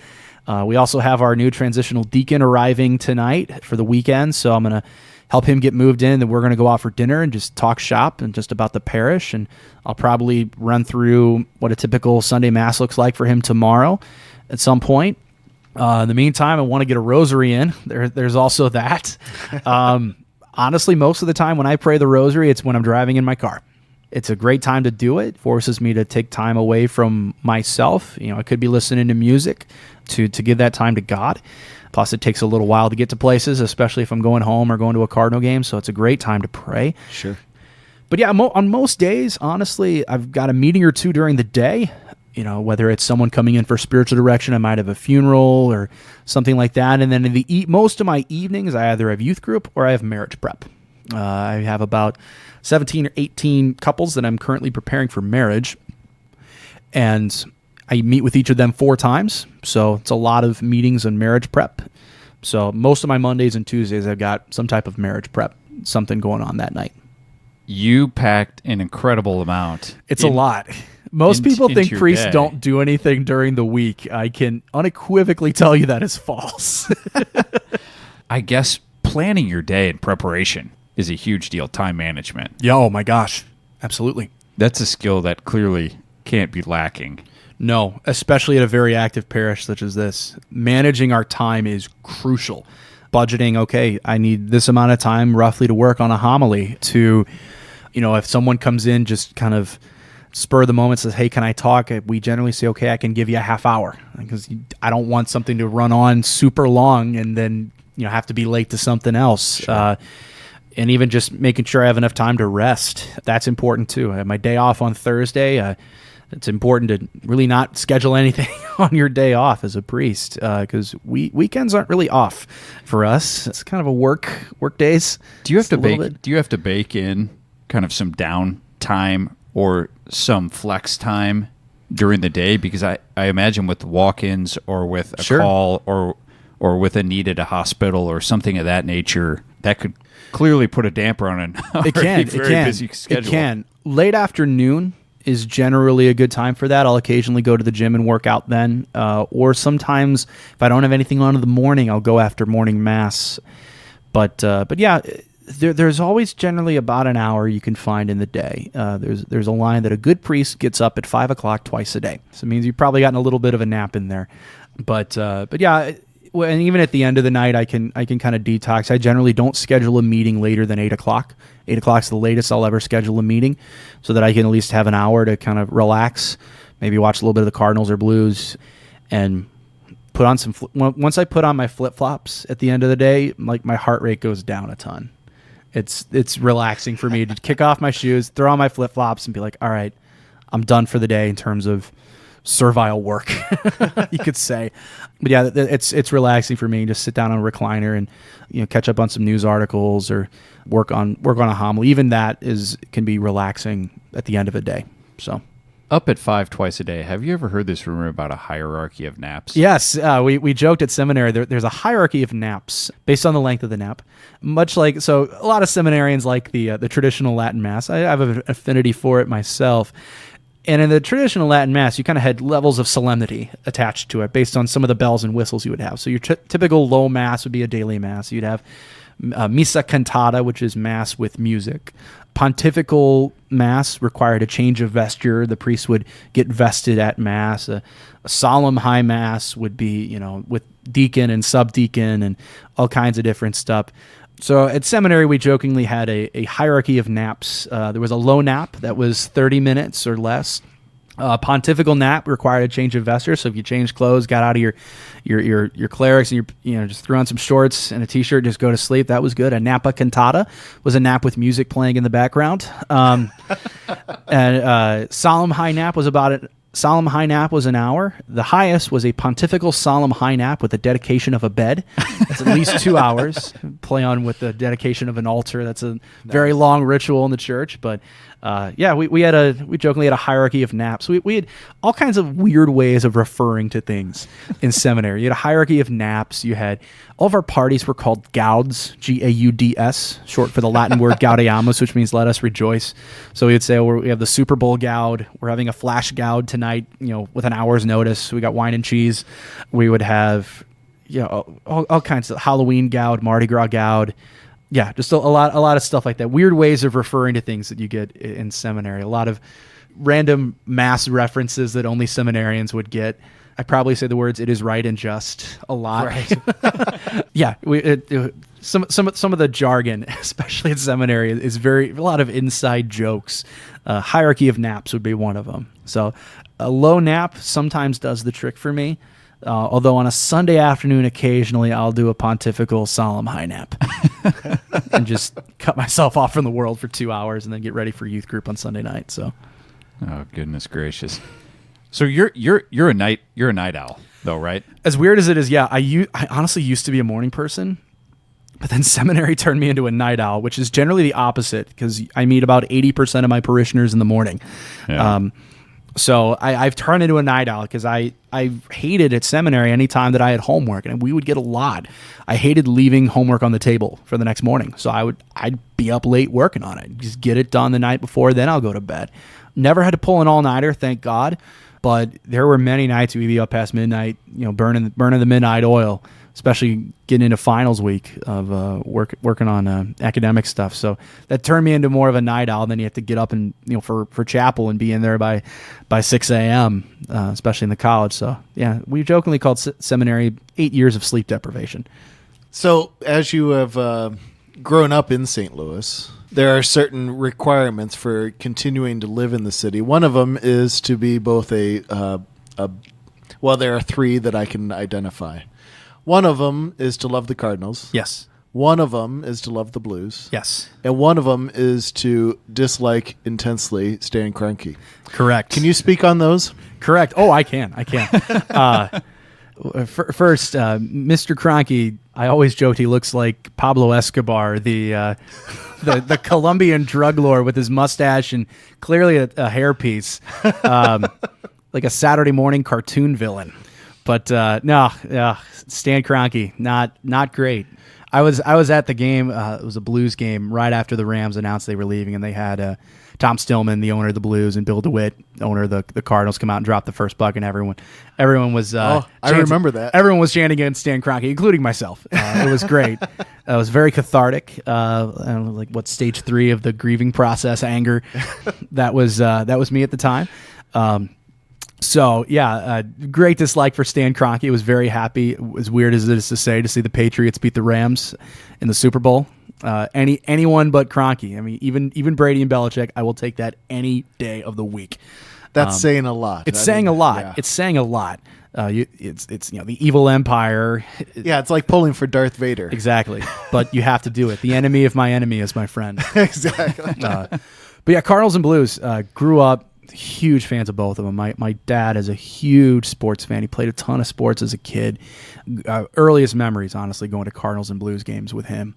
We also have our new transitional deacon arriving tonight for the weekend, so I'm going to help him get moved in. Then we're going to go out for dinner and just talk shop and just about the parish, and I'll probably run through what a typical Sunday Mass looks like for him tomorrow at some point. In the meantime, I want to get a rosary in. There's also that. Honestly, most of the time when I pray the rosary, it's when I'm driving in my car. It's a great time to do it. Forces me to take time away from myself. I could be listening to music to give that time to God. Plus, it takes a little while to get to places, especially if I'm going home or going to a Cardinal game. So it's a great time to pray. Sure. But yeah, on most days, honestly, I've got a meeting or two during the day. Whether it's someone coming in for spiritual direction, I might have a funeral or something like that. And then most of my evenings, I either have youth group or I have marriage prep. I have about 17 or 18 couples that I'm currently preparing for marriage. And I meet with each of them 4 times. So it's a lot of meetings and marriage prep. So most of my Mondays and Tuesdays, I've got some type of marriage prep, something going on that night. You packed an incredible amount. It's a lot. Most people think priests don't do anything during the week. I can unequivocally tell you that is false. I guess planning your day in preparation is a huge deal. Time management. Yeah, oh my gosh. Absolutely. That's a skill that clearly can't be lacking. No, especially at a very active parish such as this. Managing our time is crucial. Budgeting, okay, I need this amount of time roughly to work on a homily. To, if someone comes in just kind of spur of the moment, says, hey, can I talk? We generally say, okay, I can give you a half hour, because I don't want something to run on super long and then have to be late to something else. Sure. And even just making sure I have enough time to rest. That's important too. I have my day off on Thursday. It's important to really not schedule anything on your day off as a priest, because weekends aren't really off for us. It's kind of a work days. Do you have to bake in kind of some down time or some flex time during the day? Because I imagine with walk-ins or with a call or with a need at a hospital or something of that nature, that could clearly put a damper on an already very busy schedule. It can. Late afternoon is generally a good time for that. I'll occasionally go to the gym and work out then. Or sometimes if I don't have anything on in the morning, I'll go after morning mass. But yeah, there's always generally about an hour you can find in the day. There's a line that a good priest gets up at 5 o'clock twice a day. So it means you've probably gotten a little bit of a nap in there. But yeah, and even at the end of the night, I can kind of detox. I generally don't schedule a meeting later than 8 o'clock. 8 o'clock is the latest I'll ever schedule a meeting, so that I can at least have an hour to kind of relax, maybe watch a little bit of the Cardinals or Blues, and put on some. Once I put on my flip-flops at the end of the day, like my heart rate goes down a ton. It's relaxing for me to kick off my shoes, throw on my flip-flops, and be like, all right, I'm done for the day in terms of servile work, you could say. But yeah, it's relaxing for me. Just sit down on a recliner and catch up on some news articles or work on a homily. Even that can be relaxing at the end of a day. So up at 5 twice a day. Have you ever heard this rumor about a hierarchy of naps? Yes, we joked at seminary. There's a hierarchy of naps based on the length of the nap. Much like, so a lot of seminarians like the traditional Latin Mass. I have an affinity for it myself. And in the traditional Latin Mass, you kind of had levels of solemnity attached to it based on some of the bells and whistles you would have. So your typical low Mass would be a daily Mass. You'd have Missa Cantata, which is Mass with music. Pontifical Mass required a change of vesture. The priest would get vested at Mass. A solemn high Mass would be, with deacon and subdeacon and all kinds of different stuff. So at seminary, we jokingly had a hierarchy of naps. There was a low nap that was 30 minutes or less. Pontifical nap required a change of vesture. So if you changed clothes, got out of your clerics, and just threw on some shorts and a t-shirt, just go to sleep. That was good. A nappa cantata was a nap with music playing in the background. And solemn high nap was an hour. The highest was a pontifical solemn high nap with a dedication of a bed. That's at least 2 hours. Play on with the dedication of an altar. That's a very long ritual in the church. But we jokingly had a hierarchy of naps. We had all kinds of weird ways of referring to things in seminary. You had a hierarchy of naps. You had all of our parties were called gauds, Gauds, short for the Latin word gaudeamus, which means let us rejoice. So we would say, we have the Super Bowl gaud. We're having a flash gaud tonight, with an hour's notice. We got wine and cheese. We would have, all kinds of Halloween gaud, Mardi Gras gaud. Yeah, just a lot of stuff like that. Weird ways of referring to things that you get in seminary. A lot of random mass references that only seminarians would get. I probably say the words "it is right and just" a lot. Right. Yeah, some of the jargon, especially in seminary, is a lot of inside jokes. Hierarchy of naps would be one of them. So a low nap sometimes does the trick for me. Although on a Sunday afternoon, occasionally I'll do a pontifical solemn high nap and just cut myself off from the world for 2 hours and then get ready for youth group on Sunday night. So, oh goodness gracious! So you're a night owl though, right? As weird as it is, yeah. I honestly used to be a morning person, but then seminary turned me into a night owl, which is generally the opposite because I meet about 80% of my parishioners in the morning. Yeah. So I've turned into a night owl because I hated at seminary any time that I had homework, and we would get a lot. I hated leaving homework on the table for the next morning. So I'd be up late working on it. Just get it done the night before, then I'll go to bed. Never had to pull an all-nighter, thank God. But there were many nights we'd be up past midnight, burning the midnight oil, especially getting into finals week of working on academic stuff. So that turned me into more of a night owl. Then you have to get up and for chapel and be in there by 6 a.m., especially in the college. So yeah, we jokingly called seminary 8 years of sleep deprivation. So as you have grown up in St. Louis, there are certain requirements for continuing to live in the city. One of them is to be both there are three that I can identify. One of them is to love the Cardinals. Yes. One of them is to love the Blues. Yes. And one of them is to dislike intensely Stan Kroenke. Correct. Can you speak on those? Correct. Oh, I can. First, Mr. Kroenke, I always joked he looks like Pablo Escobar, the Colombian drug lord with his mustache and clearly a hairpiece, like a Saturday morning cartoon villain. But Stan Kroenke, not great. I was at the game. It was a Blues game right after the Rams announced they were leaving, and they had Tom Stillman, the owner of the Blues, and Bill DeWitt, owner of the Cardinals, come out and drop the first buck, and everyone was. I remember that. Everyone was chanting against Stan Kroenke, including myself. It was great. It was very cathartic. Like what stage 3 of the grieving process, anger. That was me at the time. So yeah, great dislike for Stan Kroenke. Was very happy. As weird as it is to say, to see the Patriots beat the Rams in the Super Bowl. Anyone but Kroenke. I mean, even Brady and Belichick. I will take that any day of the week. That's saying a lot. It's saying a lot. Yeah. It's saying a lot. It's the evil empire. Yeah, it's like pulling for Darth Vader. Exactly. But you have to do it. The enemy of my enemy is my friend. Exactly. But yeah, Cardinals and Blues. Grew up. Huge fans of both of them. My dad is a huge sports fan. He played a ton of sports as a kid. Earliest memories, honestly, going to Cardinals and Blues games with him.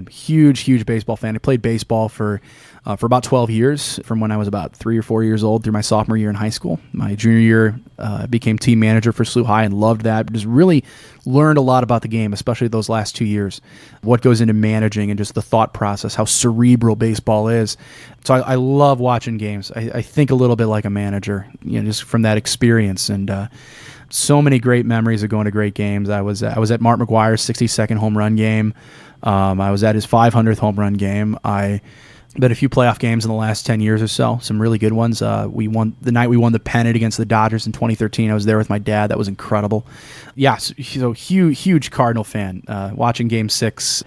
Huge baseball fan. I played baseball for about 12 years, from when I was about 3 or 4 years old through my sophomore year in high school. My junior year, I became team manager for SLU High and loved that. Just really learned a lot about the game, especially those last 2 years. What goes into managing and just the thought process, how cerebral baseball is. So I love watching games. I think a little bit like a manager, just from that experience. And so many great memories of going to great games. I was at Mark McGwire's 62nd home run game. I was at his 500th home run game. I bet a few playoff games in the last 10 years or so, some really good ones. We won the night we won the pennant against the Dodgers in 2013. I was there with my dad. That was incredible. Yeah, so huge Cardinal fan. Watching Game 6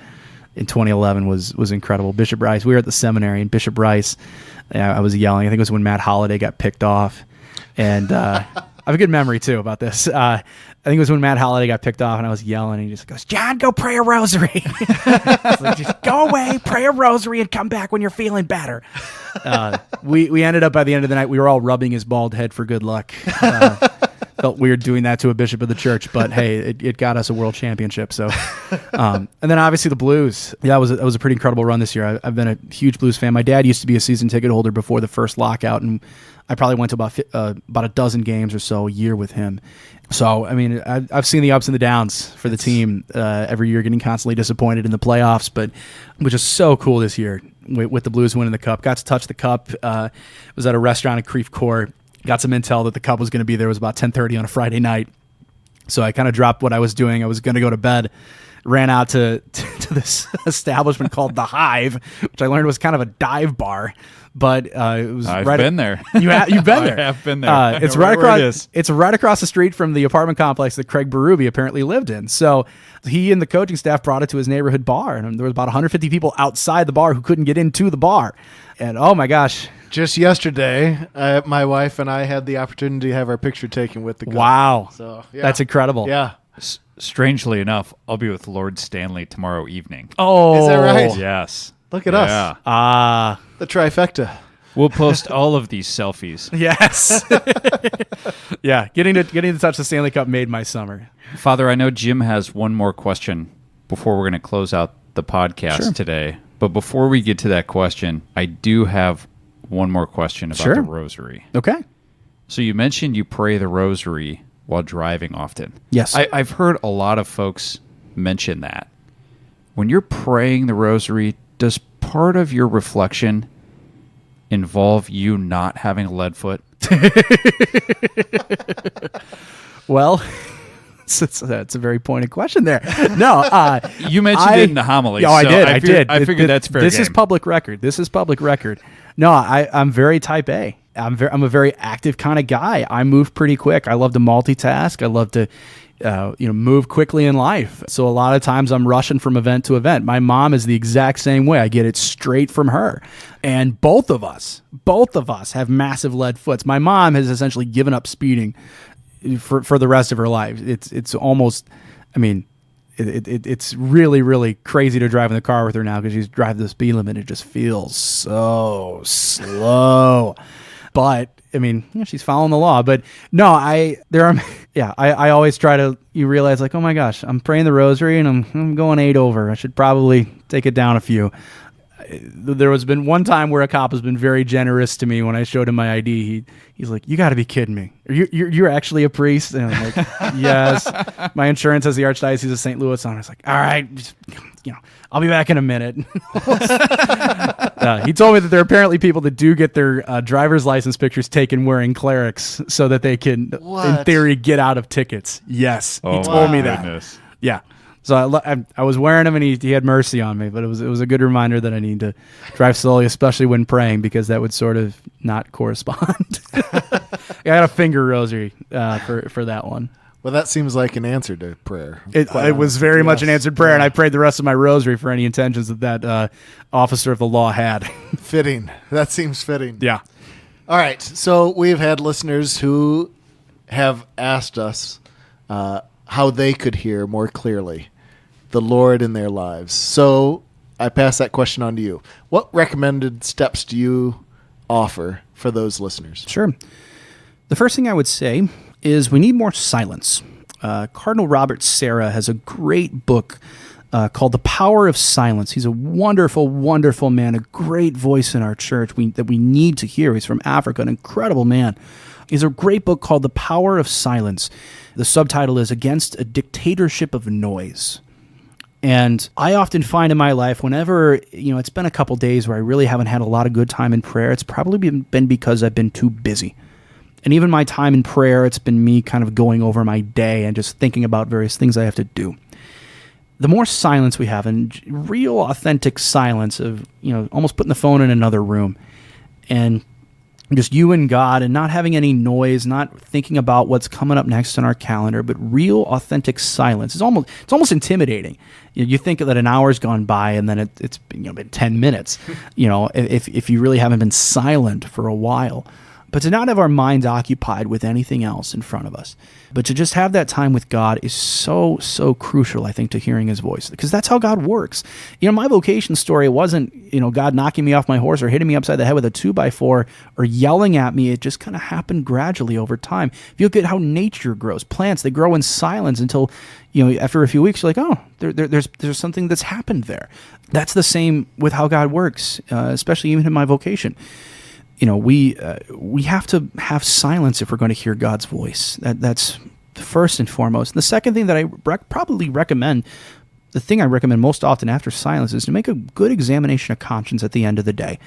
in 2011 was incredible. Bishop Rice, we were at the seminary, and Bishop Rice, I was yelling. I think it was when Matt Holliday got picked off, and I have a good memory too about this. I think it was when Matt Holliday got picked off, and I was yelling, and he just goes, "John, go pray a rosary." Like, just go away, pray a rosary, and come back when you're feeling better. We ended up by the end of the night, we were all rubbing his bald head for good luck. Felt weird doing that to a bishop of the church, but hey, it got us a world championship. So, and then obviously the Blues. Yeah, that was a pretty incredible run this year. I've been a huge Blues fan. My dad used to be a season ticket holder before the first lockout, and I probably went to about a dozen games or so a year with him. So, I mean, I've seen the ups and the downs for the team every year, getting constantly disappointed in the playoffs, but which is so cool this year with the Blues winning the Cup. Got to touch the Cup. Was at a restaurant at Creve Court. Got some intel that the Cup was going to be there. It was about 10:30 on a Friday night. So I kind of dropped what I was doing. I was going to go to bed. Ran out to this establishment called The Hive, which I learned was kind of a dive bar. But it was I've been there. You've been there. I have been there. It's right across. It's right across the street from the apartment complex that Craig Berube apparently lived in. So he and the coaching staff brought it to his neighborhood bar, and there was about 150 people outside the bar who couldn't get into the bar. And oh my gosh. Just yesterday, my wife and I had the opportunity to have our picture taken with the Cup. Wow. So, yeah. That's incredible. Yeah. Strangely enough, I'll be with Lord Stanley tomorrow evening. Oh. Is that right? Yes. Look at us. The trifecta. We'll post all of these selfies. Yes. Yeah, getting to touch the Stanley Cup made my summer. Father, I know Jim has one more question before we're going to close out the podcast today. But before we get to that question, I do have one more question about the rosary. Okay. So you mentioned you pray the rosary while driving often. Yes. I've heard a lot of folks mention that. When you're praying the rosary, does part of your reflection involve you not having a lead foot? Well, that's a very pointed question there. No, you mentioned it in the homily. Oh, I did. I figured that's fair. This is public record. No, I'm very type A. I'm a very active kind of guy. I move pretty quick. I love to multitask. I love to move quickly in life. So a lot of times I'm rushing from event to event. My mom is the exact same way. I get it straight from her. And both of us have massive lead foots. My mom has essentially given up speeding for the rest of her life. It's almost, I mean, it's really, really crazy to drive in the car with her now because she's driving the speed limit. It just feels so slow. But I mean, she's following the law. But no, I always try to. You realize, like, oh my gosh, I'm praying the rosary and I'm going 8 over. I should probably take it down a few. There has been one time where a cop has been very generous to me when I showed him my ID. He's like, "You got to be kidding me! You're actually a priest?" And I'm like, "Yes." My insurance has the Archdiocese of St. Louis on. I was like, "All right, just, I'll be back in a minute." He told me that there are apparently people that do get their driver's license pictures taken wearing clerics so that they can, in theory, get out of tickets. Yes, he told me that. Goodness. Yeah. So I was wearing him, and he had mercy on me. But it was a good reminder that I need to drive slowly, especially when praying, because that would sort of not correspond. I got a finger rosary for that one. Well, that seems like an answer to prayer. It was very much an answered prayer, and I prayed the rest of my rosary for any intentions that officer of the law had. Fitting. That seems fitting. Yeah. All right. So we've had listeners who have asked us how they could hear more clearly the Lord in their lives. So I pass that question on to you. What recommended steps do you offer for those listeners? Sure. The first thing I would say is we need more silence. Cardinal Robert Serra has a great book called The Power of Silence. He's a wonderful, wonderful man, a great voice in our church that we need to hear. He's from Africa, an incredible man. He's a great book called The Power of Silence. The subtitle is Against a Dictatorship of Noise. And I often find in my life, whenever, it's been a couple days where I really haven't had a lot of good time in prayer, it's probably been because I've been too busy. And even my time in prayer, it's been me kind of going over my day and just thinking about various things I have to do. The more silence we have, and real authentic silence of, almost putting the phone in another room and just you and God, and not having any noise, not thinking about what's coming up next on our calendar, but real, authentic silence. It's almost intimidating. You think that an hour's gone by, and then it's been 10 minutes. If you really haven't been silent for a while. But to not have our minds occupied with anything else in front of us, but to just have that time with God is so, so crucial, I think, to hearing his voice, because that's how God works. My vocation story wasn't, God knocking me off my horse or hitting me upside the head with a 2x4 or yelling at me. It just kind of happened gradually over time. If you look at how nature grows, plants, they grow in silence until, after a few weeks, you're like, oh, there's something that's happened there. That's the same with how God works, especially even in my vocation. We have to have silence if we're going to hear God's voice. That's first and foremost. And the second thing that I probably recommend, the thing I recommend most often after silence, is to make a good examination of conscience at the end of the day.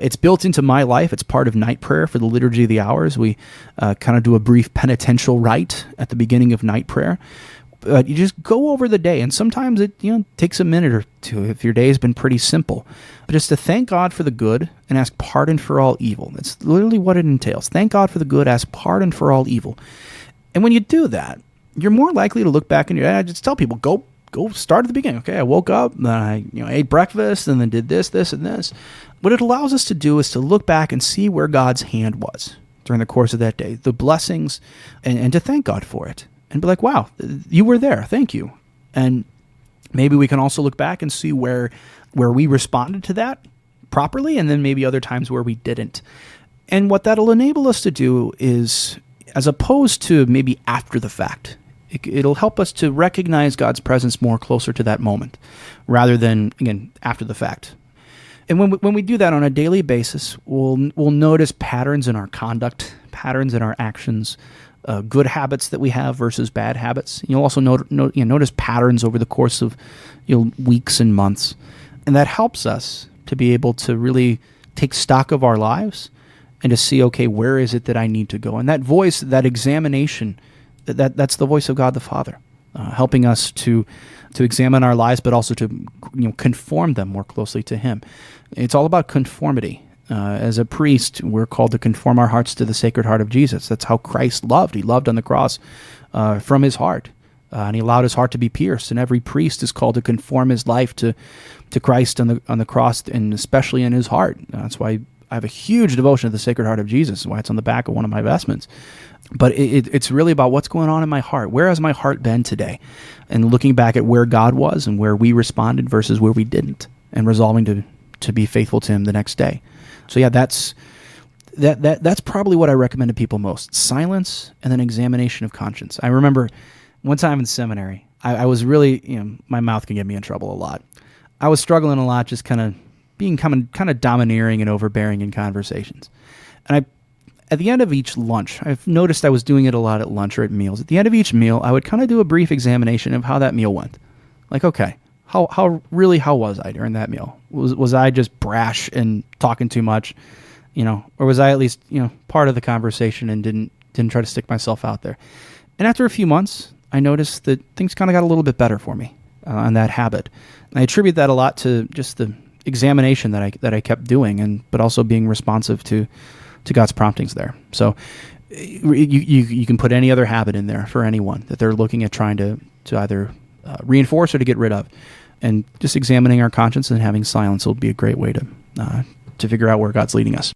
It's built into my life. It's part of night prayer for the Liturgy of the Hours. We kind of do a brief penitential rite at the beginning of night prayer. You just go over the day, and sometimes it takes a minute or two if your day has been pretty simple. But just to thank God for the good and ask pardon for all evil. That's literally what it entails. Thank God for the good, ask pardon for all evil. And when you do that, you're more likely to look back in your day. I just tell people, go start at the beginning. Okay, I woke up, then I ate breakfast, and then did this, and this. What it allows us to do is to look back and see where God's hand was during the course of that day, the blessings, and to thank God for it. And be like, wow, you were there. Thank you. And maybe we can also look back and see where we responded to that properly, and then maybe other times where we didn't. And what that'll enable us to do is, as opposed to maybe after the fact, it'll help us to recognize God's presence more closer to that moment, rather than, again, after the fact. And when we do that on a daily basis, we'll notice patterns in our conduct, patterns in our actions, good habits that we have versus bad habits. You'll also notice patterns over the course of weeks and months. And that helps us to be able to really take stock of our lives and to see, okay, where is it that I need to go? And that voice, that examination, that's the voice of God the Father, helping us to examine our lives, but also to conform them more closely to Him. It's all about conformity. As a priest, we're called to conform our hearts to the Sacred Heart of Jesus. That's how Christ loved. He loved on the cross from his heart, and he allowed his heart to be pierced. And every priest is called to conform his life to Christ on the cross, and especially in his heart. That's why I have a huge devotion to the Sacred Heart of Jesus. That's why it's on the back of one of my vestments. But it's really about what's going on in my heart. Where has my heart been today? And looking back at where God was and where we responded versus where we didn't, and resolving to be faithful to him the next day. So yeah, that's probably what I recommend to people most. Silence and then examination of conscience. I remember one time in seminary, I was really, my mouth can get me in trouble a lot. I was struggling a lot, just kind of being kind of domineering and overbearing in conversations. And at the end of each lunch, I've noticed I was doing it a lot at lunch or at meals. At the end of each meal, I would kind of do a brief examination of how that meal went. Like, okay, how was I during that meal? Was I just brash and talking too much, or was I at least, part of the conversation and didn't try to stick myself out there? And after a few months, I noticed that things kind of got a little bit better for me on that habit. And I attribute that a lot to just the examination that I kept doing, but also being responsive to God's promptings there. So you can put any other habit in there for anyone that they're looking at trying to either reinforce or to get rid of. And just examining our conscience and having silence will be a great way to figure out where God's leading us.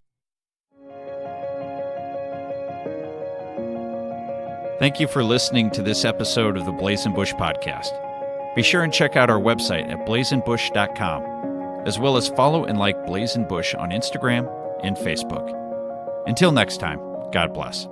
Thank you for listening to this episode of the Blazing Bush Podcast. Be sure and check out our website at blazingbush.com, as well as follow and like Blazing Bush on Instagram and Facebook. Until next time, God bless.